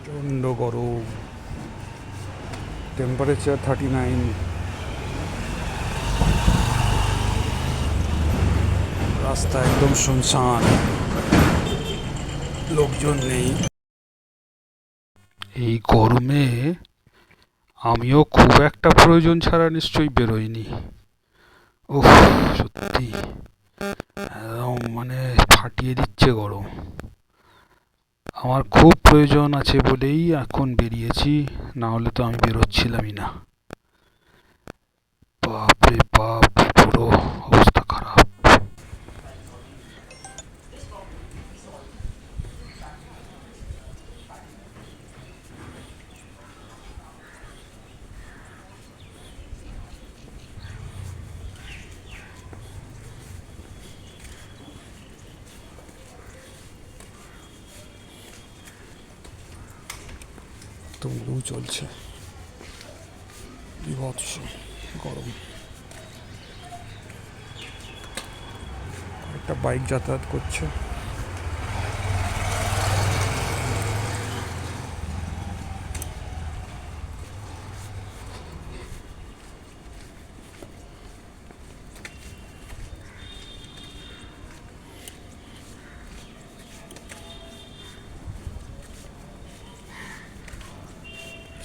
প্রচণ্ড গরম, টেম্পারেচার 39, রাস্তা একদম শুনশান, লোকজন নেই। এই গরমে আমিও খুব একটা প্রয়োজন ছাড়া নিশ্চয়ই বেরোইনি। ওহ, সত্যি একদম মানে ফাটিয়ে দিচ্ছে গরম। আমার খুব প্রয়োজন আছে বলেই এখন বেরিয়েছি, না হলে তো আমি বেরোচ্ছিলামই না। বাপ রে বাপ, পুরো অবস্থা খারাপ। তো লু চলছে, বিভৎস গরম। একটা বাইক যাতায়াত করছে।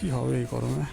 কি হবে এই গরমে?